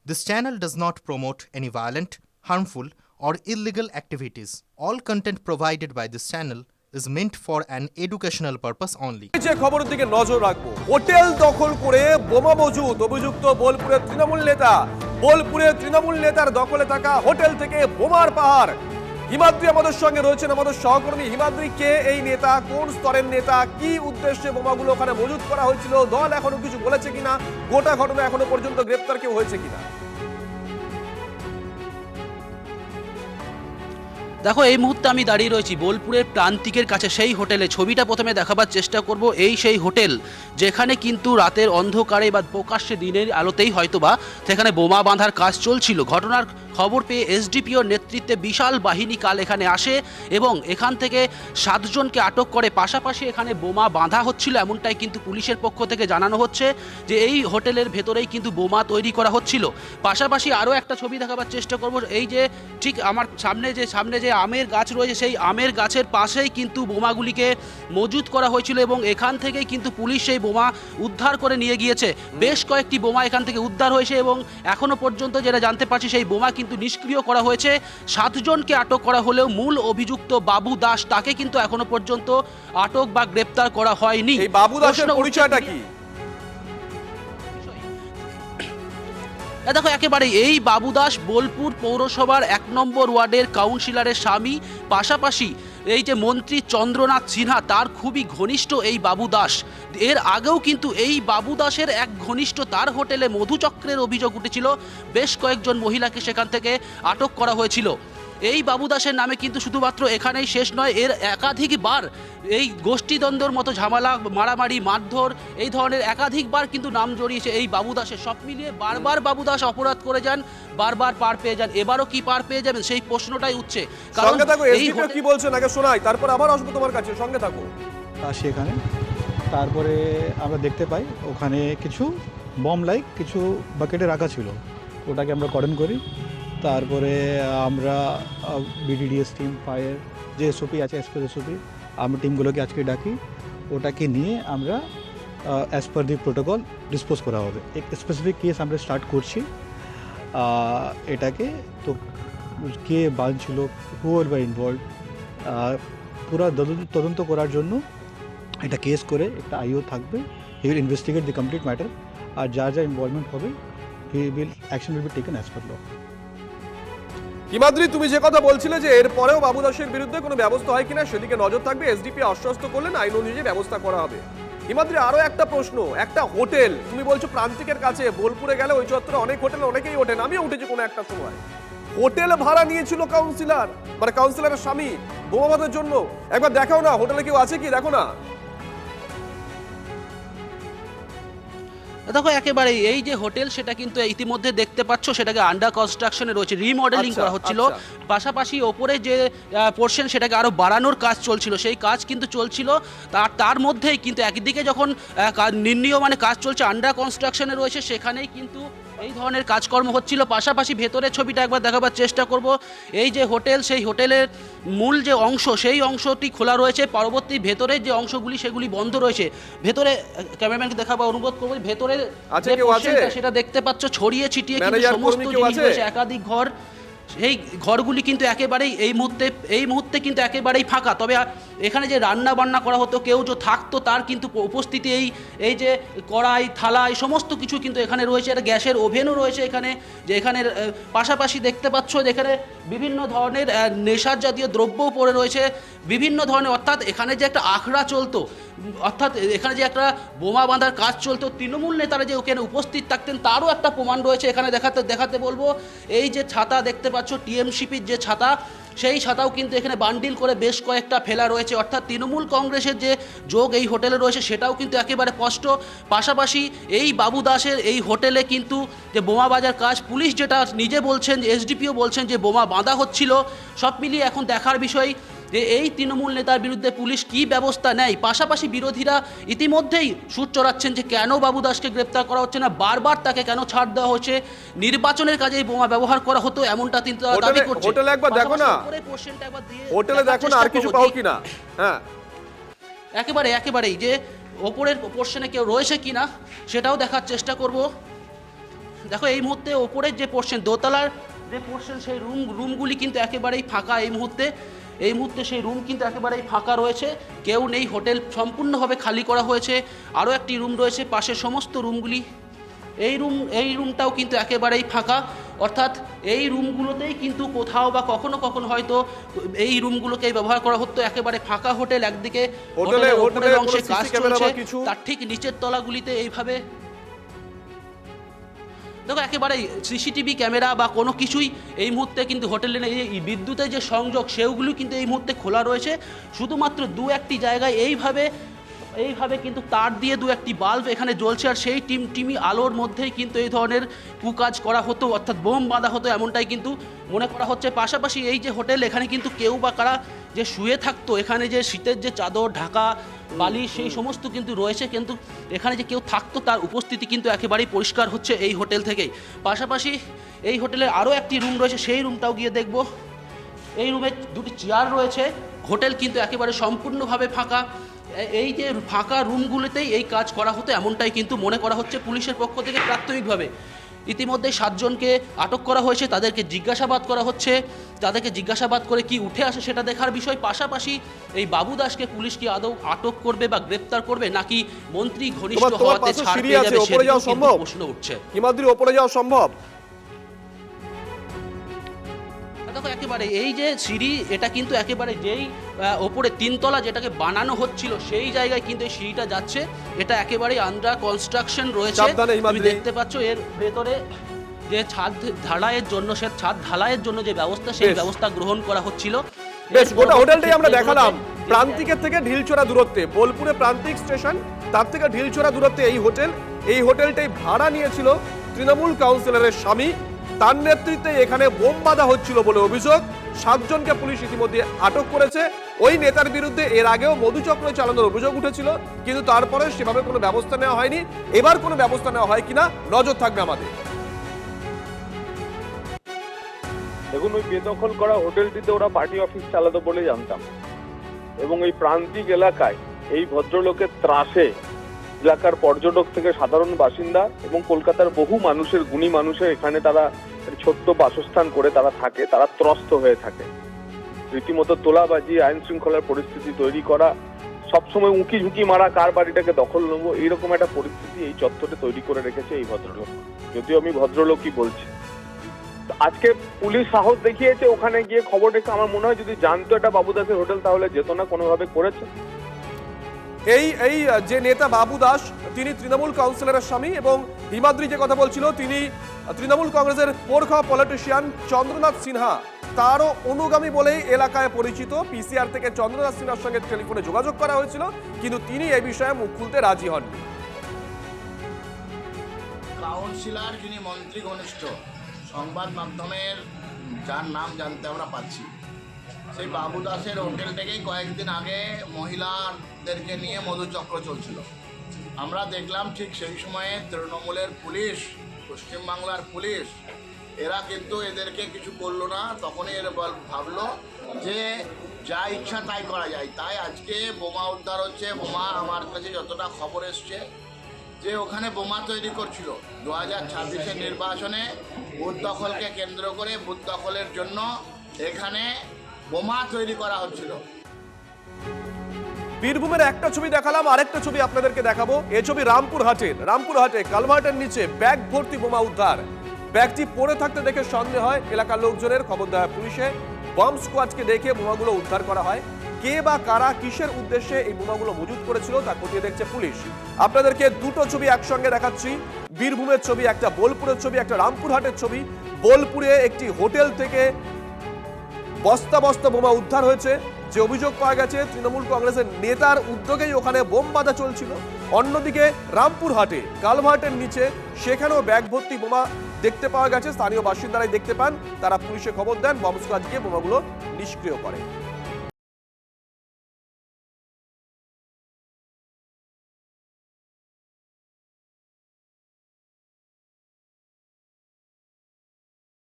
This channel does not promote any violent, harmful, or illegal activities. All content provided by this channel is meant for an educational purpose only. যে খবরের দিকে নজর রাখবো, hotel দখল করে বোমা মজুত অভিযুক্ত বোলপুরের তৃণমূল নেতা। বোলপুরের তৃণমূল নেতার দখলে থাকা হোটেল থেকে বোমার পাহাড়। হিমাদ্রি আমাদের সঙ্গে রয়েছেন, আমাদের সহকর্মী। হিমাদ্রি, কে এই নেতা, কোন স্তরের নেতা, কি উদ্দেশ্যে বোমাগুলো ওখানে মজুত করা হয়েছিল, দল এখনো কিছু বলেছে কিনা, গোটা ঘটনা এখনো পর্যন্ত গ্রেপ্তার কেউ হয়েছে কিনা? দেখো, এই মুহূর্তে আমি দাঁড়িয়ে রয়েছি বোলপুরের প্রান্তিকের কাছে সেই হোটেলে। ছবিটা প্রথমে দেখাবার চেষ্টা করব। এই সেই হোটেল যেখানে কিন্তু রাতের অন্ধকারে বা প্রকাশ্যে দিনের আলোতেই হয়তোবা সেখানে বোমা বাঁধার কাজ চলছিল। ঘটনার খবর পেয়ে এসডিপিওর নেতৃত্বে বিশাল বাহিনী কাল এখানে আসে এবং এখান থেকে 7 জনকে আটক করে। পাশাপাশি এখানে বোমা বাঁধা হচ্ছিল এমনটাই কিন্তু পুলিশের পক্ষ থেকে জানানো হচ্ছে যে এই হোটেলের ভেতরেই কিন্তু বোমা তৈরি করা হচ্ছিল। পাশাপাশি আরও একটা ছবি দেখাবার চেষ্টা করব। এই যে ঠিক আমার সামনে যে আমের গাছ রয়েছে, সেই আমের গাছের পাশেই কিন্তু বোমাগুলিকে মজুত করা হয়েছিল এবং এখান থেকেই কিন্তু পুলিশ সেই বোমা উদ্ধার করে নিয়ে গিয়েছে। বেশ কয়েকটি বোমা এখান থেকে উদ্ধার হয়েছে এবং এখনো পর্যন্ত যেটা জানতে পারছি সেই বোমা কিন্তু নিষ্ক্রিয় করা হয়েছে। 7 জনকে আটক করা হলেও মূল অভিযুক্ত বাবু দাস তাকে কিন্তু এখনো পর্যন্ত আটক বা গ্রেপ্তার করা হয়নি। এই বাবু দাসের পরিচয়টা কি? দেখো, একেবারে এই বাবু দাস বোলপুর পৌরসভার 1 নম্বর ওয়ার্ডের কাউন্সিলরের স্বামী। পাশাপাশি এই যে মন্ত্রী চন্দ্রনাথ সিনহা তার খুবই ঘনিষ্ঠ এই বাবু দাস। এর আগেও কিন্তু এই বাবু দাসের এক ঘনিষ্ঠ তার হোটেলে মধুচক্রের অভিযোগ উঠেছিল। বেশ কয়েকজন মহিলাকে সেখান থেকে আটক করা হয়েছিল। এই বাবু দাসের নামে কিন্তু শুধুমাত্র এখানেই শেষ নয়, এর একাধিকবার এই গোষ্ঠীদ্বন্দ্বর মতো ঝামেলা, মারামারি, মারধর, এই ধরনের একাধিকবার কিন্তু নাম জড়িয়েছে এই বাবু দাসের। সব মিলিয়ে বারবার বাবু দাস অপরাধ করে যান, বারবার পার পেয়ে যান। এবারও কি পার পেয়ে যাবেন সেই প্রশ্নটাই উঠছে। সঙ্গে থাকো, এসডিপিও কি বলছেন আগে শোনাই, তারপর আবার আসবো তোমার কাছে। সঙ্গে থাকো। আসি এখানে, তারপরে আমরা দেখতে পাই ওখানে কিছু বম লাইক কিছু বাকেটে রাখা ছিল, ওটাকে আমরা কর্ডন করি। তারপরে আমরা বিডিডিএস টিম, ফায়ার যে এসওপি আছে এসওপি, আমরা টিমগুলোকে আজকে ডাকি। ওটাকে নিয়ে আমরা অ্যাজ পার দি প্রোটোকল ডিসপোজ করা হবে। এক স্পেসিফিক কেস আমরা স্টার্ট করছি এটাকে। তো কে বাঁধছিল, হু আর বা ইনভলভ, পুরো তদন্ত করার জন্য এটা কেস করে একটা আইও থাকবে। He will investigate the complete matter, আর যা যা ইনভলভমেন্ট হবে action will be taken as per law. Himadri, তুমি যে কথা বলছিলে যে এরপরেও বাবু দাসের বিরুদ্ধে কোনো ব্যবস্থা হয় কিনা সেদিকে নজর থাকবে, এসডিপি আশ্বস্ত করলেন আইন অনুযায়ী ব্যবস্থা করা হবে। হিমাদ্রি, আরো একটা প্রশ্ন, একটা হোটেল তুমি বলছো প্রান্তিকের কাছে, বোলপুরে গেলে ওই চত্বরে অনেক হোটেল, অনেকেই ওঠেন, আমিও উঠেছি কোনো একটা সময়। হোটেল ভাড়া নিয়েছিল কাউন্সিলর, মানে কাউন্সিলরের স্বামী, বোমা বাঁধার জন্য। একবার দেখাও না হোটেলে কেউ আছে কি, দেখো না। দেখো, একেবারে এই যে হোটেল সেটা কিন্তু ইতিমধ্যে দেখতে পাচ্ছ সেটাকে আন্ডার কনস্ট্রাকশনে রয়েছে, রিমডেলিং করা হচ্ছিল। পাশাপাশি ওপরে যে পোর্শন সেটাকে আরও বাড়ানোর কাজ চলছিল, সেই কাজ কিন্তু চলছিল। তার মধ্যেই কিন্তু একদিকে যখন নির্ণীয়মানে কাজ চলছে, আন্ডার কনস্ট্রাকশনে রয়েছে, সেখানেই কিন্তু এই ধরনের কাজকর্ম হচ্ছিল। পাশাপাশি ভেতরের ছবিটা একবার দেখাবার চেষ্টা করব। এই যে হোটেল, সেই হোটেলের মূল যে অংশ সেই অংশটি খোলা রয়েছে, পরবর্তী ভেতরের যে অংশগুলি সেগুলি বন্ধ রয়েছে। ভেতরে ক্যামেরাম্যানকে দেখাবার অনুরোধ করবো, ভেতরের যে পোর্শনটা সেটা দেখতে পাচ্ছ ছড়িয়ে ছিটিয়ে কিন্তু সমস্ত জিনিস রয়েছে, একাধিক ঘর। এই ঘরগুলি কিন্তু একেবারেই এই মুহূর্তে কিন্তু একেবারেই ফাঁকা। তবে এখানে যে রান্না বান্না করা হতো, কেউ যে থাকতো তার কিন্তু উপস্থিতি এই যে কড়াই, থালা, এই সমস্ত কিছু কিন্তু এখানে রয়েছে। একটা গ্যাসের ওভেনও রয়েছে এখানে। যে এখানে পাশাপাশি দেখতে পাচ্ছ যেখানে বিভিন্ন ধরনের নেশার জাতীয় দ্রব্যও পড়ে রয়েছে, বিভিন্ন ধরনের। অর্থাৎ এখানে যে একটা আখড়া চলতো, অর্থাৎ এখানে যে একটা বোমা বাঁধার কাজ চলতো, তৃণমূল নেতারা যে ওখানে উপস্থিত থাকতেন তারও একটা প্রমাণ রয়েছে এখানে। দেখাতে বলবো, এই যে ছাতা দেখতে পাচ্ছ, টিএমসিপির যে ছাতা, সেই ছাতাও কিন্তু এখানে বান্ডিল করে বেশ কয়েকটা ফেলা রয়েছে। অর্থাৎ তৃণমূল কংগ্রেসের যে যোগ এই হোটেলে রয়েছে সেটাও কিন্তু একেবারে স্পষ্ট। পাশাপাশি এই বাবু দাসের এই হোটেলে কিন্তু যে বোমা বাজার কাজ, পুলিশ যেটা নিজে বলছেন, এসডিপিও বলছেন যে বোমা বাঁধা হচ্ছিল। সব মিলিয়ে এখন দেখার বিষয় যে এই তৃণমূল নেতার বিরুদ্ধে পুলিশ কী ব্যবস্থা নেয়। পাশাপাশি বিরোধীরা ইতিমধ্যেই সুর চড়াচ্ছেন যে কেন বাবু দাসকে গ্রেপ্তার করা হচ্ছে না, বারবার তাকে কেন ছাড় দেওয়া হচ্ছে, নির্বাচনের কাজে বোমা ব্যবহার করা হতো এমনটা তিনি দাবি করছেন। হোটেলে একবার দেখো না, হোটেলে দেখো না আর কিছু পাও কিনা। হ্যাঁ, একেবারেই যে ওপরের পোর্শনে কেউ রয়েছে কিনা সেটাও দেখার চেষ্টা করব। দেখো এই মুহূর্তে ওপরের যে পোর্শন, দোতলার যে পোর্শন, সেই রুমগুলি কিন্তু একেবারেই ফাঁকা এই মুহূর্তে সেই রুম কিন্তু একেবারেই ফাঁকা রয়েছে, কেউ নেই। হোটেল সম্পূর্ণভাবে খালি করা হয়েছে। আরও একটি রুম রয়েছে, পাশে সমস্ত রুমগুলি, এই রুমটাও কিন্তু একেবারেই ফাঁকা। অর্থাৎ এই রুমগুলোতেই কিন্তু কোথাও বা কখনো কখনো হয়তো এই রুমগুলোকেই ব্যবহার করা হতো। একেবারে ফাঁকা হোটেল, একদিকে হোটেলের উপরের অংশে কাজ চলছে, তার ঠিক নিচের তলাগুলিতে এইভাবে দেখো একেবারে সিসিটিভি ক্যামেরা বা কোনো কিছুই এই মুহূর্তে কিন্তু হোটেলের এই বিদ্যুতের যে সংযোগ সেগুলো কিন্তু এই মুহূর্তে খোলা রয়েছে। শুধুমাত্র দু একটি জায়গায় এইভাবে কিন্তু তার দিয়ে দু একটি বাল্ব এখানে জ্বলছে, আর সেই টিমি আলোর মধ্যেই কিন্তু এই ধরনের কুকাজ করা হতো, অর্থাৎ বোম বাঁধা হতো, এমনটাই কিন্তু মনে করা হচ্ছে। পাশাপাশি এই যে হোটেল, এখানে কিন্তু কেউ বা কারা যে শুয়ে থাকতো, এখানে যে শীতের যে চাদর, ঢাকা, বালিশ, সেই সমস্ত কিন্তু রয়েছে, কিন্তু এখানে যে কেউ থাকতো তার উপস্থিতি কিন্তু একেবারেই পরিষ্কার হচ্ছে এই হোটেল থেকেই। পাশাপাশি এই হোটেলের আরও একটি রুম রয়েছে, সেই রুমটাও গিয়ে দেখব। এই রুমে দুটি চেয়ার রয়েছে। হোটেল কিন্তু একেবারে সম্পূর্ণভাবে ফাঁকা। এই যে ফাঁকা রুমগুলোতেই এই কাজ করা হতো, এমনটাই কিন্তু মনে করা হচ্ছে পুলিশের পক্ষ থেকে প্রাথমিকভাবে। ইতিমধ্যে 7 জনকে আটক করা হয়েছে, তাদেরকে জিজ্ঞাসাবাদ করা হচ্ছে। তাদেরকে জিজ্ঞাসাবাদ করে কি উঠে আসে সেটা দেখার বিষয়। পাশাপাশি এই বাবু দাসকে পুলিশ কি আদৌ আটক করবে বা গ্রেপ্তার করবে, নাকি মন্ত্রী ঘনিষ্ঠ হওয়াতে ছাড় পেয়ে যাবে, সেটাও কিন্তু প্রশ্ন উঠছে। হিমাদ্রি, ওপরে যাওয়া সম্ভব? দেখো একেবারে এই যে সিঁড়ি, এটা কিন্তু একেবারে যেই ওপরে 3 তলা যেটাকে বানানো হচ্ছিল সেই জায়গায় কিন্তু এই সিঁড়িটা যাচ্ছে। এটা একেবারেই আন্ডার কনস্ট্রাকশন রয়েছে। তুমি দেখতে পাচ্ছ এর ভেতরে যে ছাদ ঢালাইয়ের জন্য যে ব্যবস্থা, সেই ব্যবস্থা গ্রহণ করা হচ্ছিল। বেশ, গোটা হোটেলটাই আমরা দেখালাম। প্রান্তিকের থেকে ঢিলছোড়া দূরত্বে, বোলপুরে প্রান্তিক স্টেশন, তার থেকে ঢিলছোড়া দূরত্বে এই হোটেলটাই ভাড়া নিয়েছিল তৃণমূল কাউন্সিলরের স্বামী। তার নেতৃত্বে এখানে বোম বাঁধা হচ্ছিল বলে অভিযোগ। 7 জনকে পুলিশ ইতিমধ্যে আটক করেছে। ওই নেতার বিরুদ্ধে এর আগেও মধুচক্র চালানোর অভিযোগ উঠেছিল, কিন্তু তারপরে সেভাবে কোনো ব্যবস্থা নেওয়া হয়নি। এবার কোনো ব্যবস্থা নেওয়া হয় কিনা নজর থাকবে আমাদের। দেখুন, ওই বেদখল করা হোটেলটিতে ওরা পার্টি অফিস চালাতো বলে জানতাম, এবং এই প্রান্তিক এলাকায় এই ভদ্রলোকের ত্রাসে এলাকার পর্যটক থেকে সাধারণ বাসিন্দা এবং কলকাতার বহু মানুষের, গুণী মানুষের এখানে তারা ছোট্ট বাসস্থান করে তারা থাকে, তারা ত্রস্ত হয়ে থাকে। রীতিমতো তোলাবাজি, আইন শৃঙ্খলার পরিস্থিতি তৈরি করা, সবসময় উঁকি ঝুঁকি মারা, কার বাড়িটাকে দখল নেবো, এইরকম একটা পরিস্থিতি এই চত্বরে তৈরি করে রেখেছে এই ভদ্রলোক। যদিও আমি ভদ্রলোকই বলছি। আজকে পুলিশ সাহস দেখিয়েছে, ওখানে গিয়ে খবর রেখে। আমার মনে হয় যদি জানতো এটা বাবু দাসের হোটেল তাহলে যেত না, কোনোভাবে করেছে। এই যে নেতা বাবু দাস, তিনি তৃণমূল কাউন্সিলরের স্বামী, এবং হিমাদ্রি যে কথা বলছিল, তিনি তৃণমূল কংগ্রেসের পোরখা পলিটিশিয়ান চন্দ্রনাথ সিনহা, তারও অনুগামী বলেই এলাকায় পরিচিত। পিসিআর থেকে চন্দ্রনাথ সিনহার সঙ্গে টেলিফোনে যোগাযোগ করা হয়েছিল, কিন্তু তিনি এই বিষয়ে মুখ খুলতে রাজি হননি। কাউন্সিলর যিনি মন্ত্রী ঘনিষ্ঠ, সংবাদ মাধ্যমের যার নাম জানতে আমরা পাচ্ছি, সেই বাবু দাসের হোটেল থেকেই কয়েকদিন আগে মহিলাদেরকে নিয়ে মধুচক্র চলছিল। আমরা দেখলাম ঠিক সেই সময়ে তৃণমূলের পুলিশ, পশ্চিমবাংলার পুলিশ, এরা কিন্তু এদেরকে কিছু করলো না। তখনই এরা ভাবলো যে যা ইচ্ছা তাই করা যায়। তাই আজকে বোমা উদ্ধার হচ্ছে। বোমা, আমার কাছে যতটা খবর এসছে, যে ওখানে বোমা তৈরি করছিল 2026-এর নির্বাচনে বুথ দখলকে কেন্দ্র করে, বুথ দখলের জন্য এখানে বোমা তৈরি করা হচ্ছিল। বীরভূমের একটা ছবি দেখালাম, আরেকটা ছবি আপনাদেরকে দেখাবো। এই ছবি রামপুরহাটে কালভার্টের নিচে ব্যাগ ভর্তি বোমা উদ্ধার। ব্যাগটি পড়ে থাকতে দেখে সন্দেহ হয় এলাকার লোকজনের, খবর দেওয়া পুলিশে। বম স্কোয়াডকে দেখে বোমাগুলো উদ্ধার করা হয়। কে বা কারা কিসের উদ্দেশ্যে এই বোমাগুলো মজুত করেছিল তা খতিয়ে দেখছে পুলিশ। আপনাদেরকে দুটো ছবি একসঙ্গে দেখাচ্ছি, বীরভূমের ছবি, একটা বোলপুরের ছবি, একটা রামপুরহাটের ছবি। বোলপুরে একটি হোটেল থেকে বস্তা বস্তা বোমা উদ্ধার হয়েছে। যে অভিযোগ পাওয়া গেছে, তৃণমূল কংগ্রেসের নেতার উদ্যোগেই ওখানে বোম বাঁধা চলছিল। অন্যদিকে রামপুরহাটে কালভার্টের নিচে, সেখানেও ব্যাগ ভর্তি বোমা দেখতে পাওয়া গেছে। স্থানীয় বাসিন্দারাই দেখতে পান, তারা পুলিশে খবর দেন, বম স্কোয়াড গিয়ে বোমাগুলো নিষ্ক্রিয় করে।